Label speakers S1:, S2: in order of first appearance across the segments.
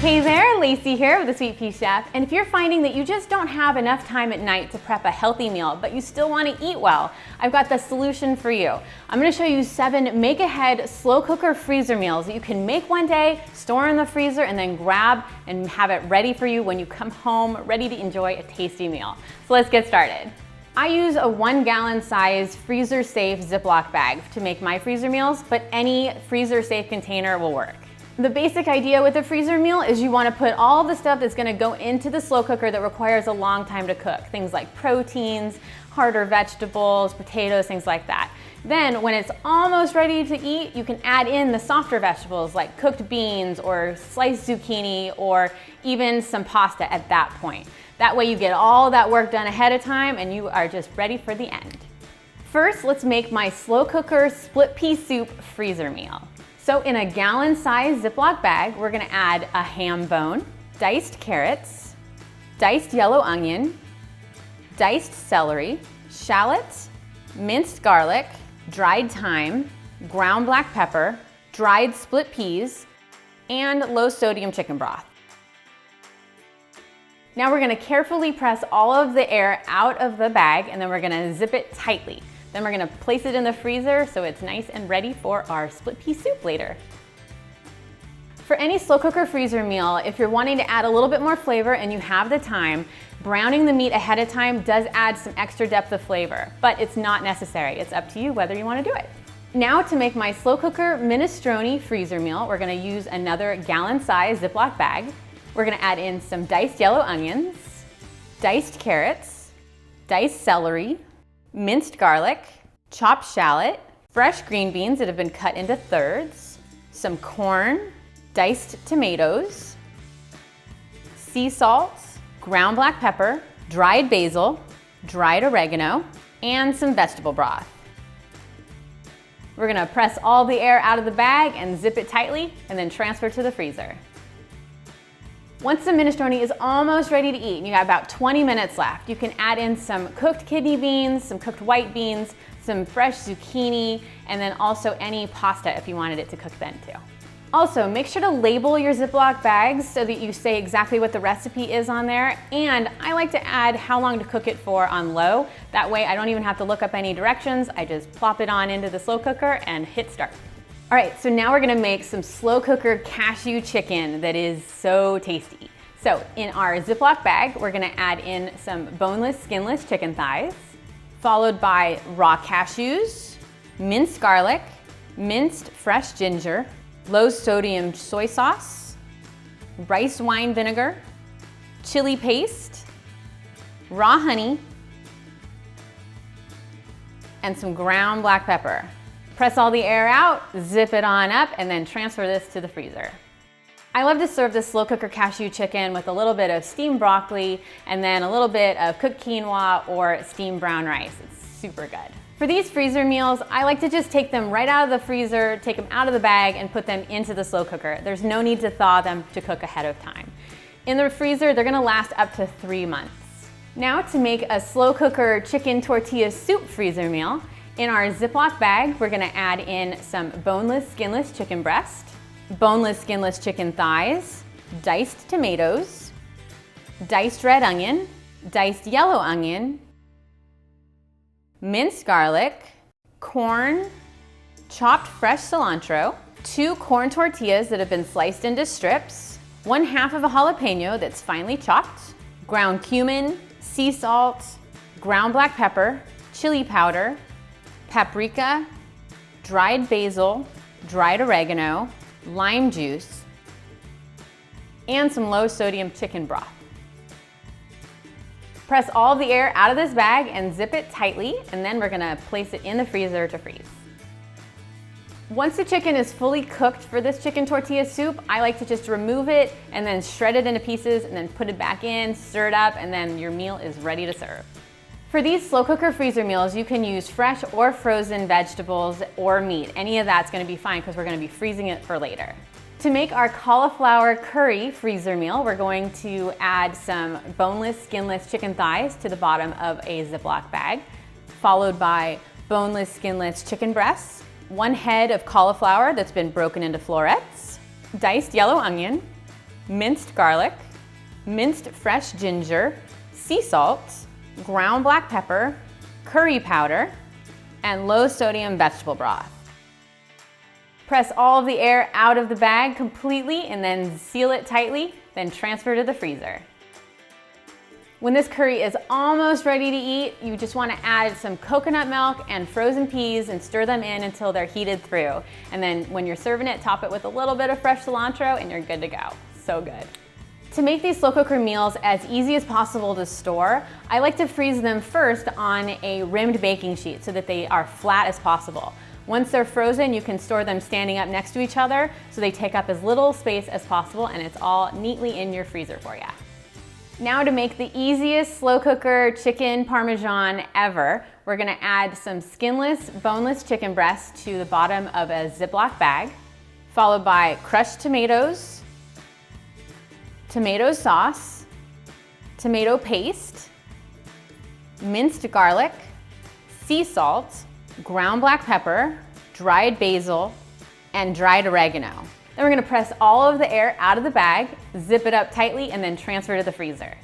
S1: Hey there, Lacey here with the Sweet Pea Chef, and if you're finding that you just don't have enough time at night to prep a healthy meal, but you still want to eat well, I've got the solution for you. I'm going to show you 7 make-ahead slow cooker freezer meals that you can make one day, store in the freezer, and then grab and have it ready for you when you come home, ready to enjoy a tasty meal. So let's get started. I use a 1-gallon size freezer-safe Ziploc bag to make my freezer meals, but any freezer-safe container will work. The basic idea with a freezer meal is you want to put all the stuff that's going to go into the slow cooker that requires a long time to cook. Things like proteins, harder vegetables, potatoes, things like that. Then when it's almost ready to eat, you can add in the softer vegetables like cooked beans or sliced zucchini or even some pasta at that point. That way you get all that work done ahead of time and you are just ready for the end. First, let's make my slow cooker split pea soup freezer meal. So in a gallon-sized Ziploc bag, we're gonna add a ham bone, diced carrots, diced yellow onion, diced celery, shallots, minced garlic, dried thyme, ground black pepper, dried split peas, and low-sodium chicken broth. Now we're gonna carefully press all of the air out of the bag, and then we're gonna zip it tightly. Then we're gonna place it in the freezer so it's nice and ready for our split pea soup later. For any slow cooker freezer meal, if you're wanting to add a little bit more flavor and you have the time, browning the meat ahead of time does add some extra depth of flavor, but it's not necessary. It's up to you whether you wanna do it. Now to make my slow cooker minestrone freezer meal, we're gonna use another gallon-sized Ziploc bag. We're gonna add in some diced yellow onions, diced carrots, diced celery, minced garlic, chopped shallot, fresh green beans that have been cut into thirds, some corn, diced tomatoes, sea salt, ground black pepper, dried basil, dried oregano, and some vegetable broth. We're gonna press all the air out of the bag and zip it tightly and then transfer to the freezer. Once the minestrone is almost ready to eat, and you got about 20 minutes left, you can add in some cooked kidney beans, some cooked white beans, some fresh zucchini, and then also any pasta if you wanted it to cook then too. Also, make sure to label your Ziploc bags so that you say exactly what the recipe is on there, and I like to add how long to cook it for on low. That way I don't even have to look up any directions, I just plop it on into the slow cooker and hit start. All right, so now we're gonna make some slow cooker cashew chicken that is so tasty. So in our Ziploc bag, we're gonna add in some boneless, skinless chicken thighs, followed by raw cashews, minced garlic, minced fresh ginger, low sodium soy sauce, rice wine vinegar, chili paste, raw honey, and some ground black pepper. Press all the air out, zip it on up, and then transfer this to the freezer. I love to serve this slow cooker cashew chicken with a little bit of steamed broccoli and then a little bit of cooked quinoa or steamed brown rice. It's super good. For these freezer meals, I like to just take them right out of the freezer, take them out of the bag, and put them into the slow cooker. There's no need to thaw them to cook ahead of time. In the freezer, they're gonna last up to 3 months. Now to make a slow cooker chicken tortilla soup freezer meal, in our Ziploc bag, we're gonna add in some boneless, skinless chicken breast, boneless, skinless chicken thighs, diced tomatoes, diced red onion, diced yellow onion, minced garlic, corn, chopped fresh cilantro, 2 corn tortillas that have been sliced into strips, 1/2 of a jalapeno that's finely chopped, ground cumin, sea salt, ground black pepper, chili powder, paprika, dried basil, dried oregano, lime juice, and some low sodium chicken broth. Press all the air out of this bag and zip it tightly, and then we're gonna place it in the freezer to freeze. Once the chicken is fully cooked for this chicken tortilla soup, I like to just remove it and then shred it into pieces and then put it back in, stir it up, and then your meal is ready to serve. For these slow cooker freezer meals, you can use fresh or frozen vegetables or meat. Any of that's gonna be fine because we're gonna be freezing it for later. To make our cauliflower curry freezer meal, we're going to add some boneless, skinless chicken thighs to the bottom of a Ziploc bag, followed by boneless, skinless chicken breasts, 1 head of cauliflower that's been broken into florets, diced yellow onion, minced garlic, minced fresh ginger, sea salt, ground black pepper, curry powder, and low sodium vegetable broth. Press all of the air out of the bag completely and then seal it tightly, then transfer to the freezer. When this curry is almost ready to eat, you just want to add some coconut milk and frozen peas and stir them in until they're heated through. And then when you're serving it, top it with a little bit of fresh cilantro and you're good to go. So good. To make these slow cooker meals as easy as possible to store, I like to freeze them first on a rimmed baking sheet so that they are flat as possible. Once they're frozen, you can store them standing up next to each other so they take up as little space as possible and it's all neatly in your freezer for you. Now to make the easiest slow cooker chicken Parmesan ever, we're gonna add some skinless, boneless chicken breasts to the bottom of a Ziploc bag, followed by crushed tomatoes, tomato sauce, tomato paste, minced garlic, sea salt, ground black pepper, dried basil, and dried oregano. Then we're gonna press all of the air out of the bag, zip it up tightly, and then transfer to the freezer.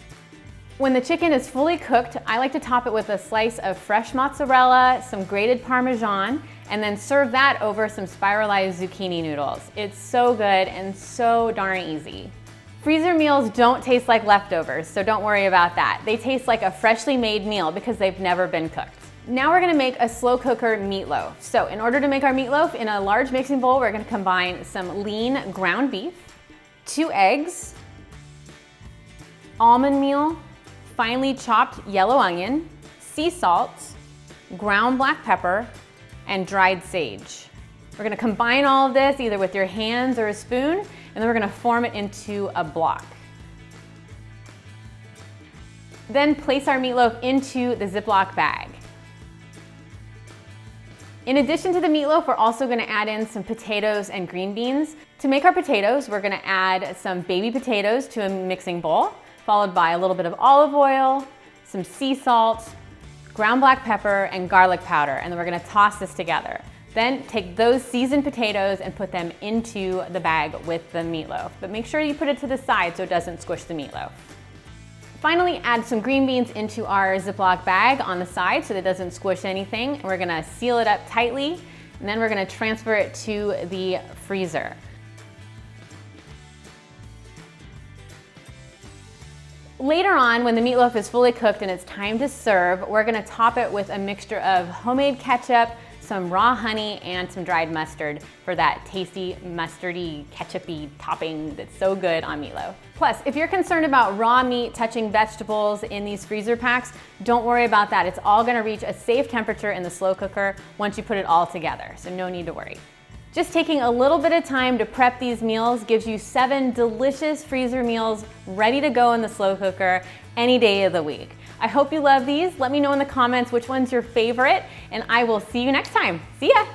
S1: When the chicken is fully cooked, I like to top it with a slice of fresh mozzarella, some grated Parmesan, and then serve that over some spiralized zucchini noodles. It's so good and so darn easy. Freezer meals don't taste like leftovers, so don't worry about that. They taste like a freshly made meal because they've never been cooked. Now we're gonna make a slow cooker meatloaf. So in order to make our meatloaf, in a large mixing bowl, we're gonna combine some lean ground beef, 2 eggs, almond meal, finely chopped yellow onion, sea salt, ground black pepper, and dried sage. We're gonna combine all of this either with your hands or a spoon, and then we're gonna form it into a block. Then place our meatloaf into the Ziploc bag. In addition to the meatloaf, we're also gonna add in some potatoes and green beans. To make our potatoes, we're gonna add some baby potatoes to a mixing bowl, followed by a little bit of olive oil, some sea salt, ground black pepper, and garlic powder, and then we're gonna toss this together. Then take those seasoned potatoes and put them into the bag with the meatloaf, but make sure you put it to the side so it doesn't squish the meatloaf. Finally, add some green beans into our Ziploc bag on the side so that it doesn't squish anything. And we're gonna seal it up tightly, and then we're gonna transfer it to the freezer. Later on, when the meatloaf is fully cooked and it's time to serve, we're gonna top it with a mixture of homemade ketchup, some raw honey, and some dried mustard for that tasty, mustardy, ketchup-y topping that's so good on meatloaf. Plus, if you're concerned about raw meat touching vegetables in these freezer packs, don't worry about that. It's all gonna reach a safe temperature in the slow cooker once you put it all together, so no need to worry. Just taking a little bit of time to prep these meals gives you 7 delicious freezer meals ready to go in the slow cooker any day of the week. I hope you love these. Let me know in the comments which one's your favorite, and I will see you next time. See ya!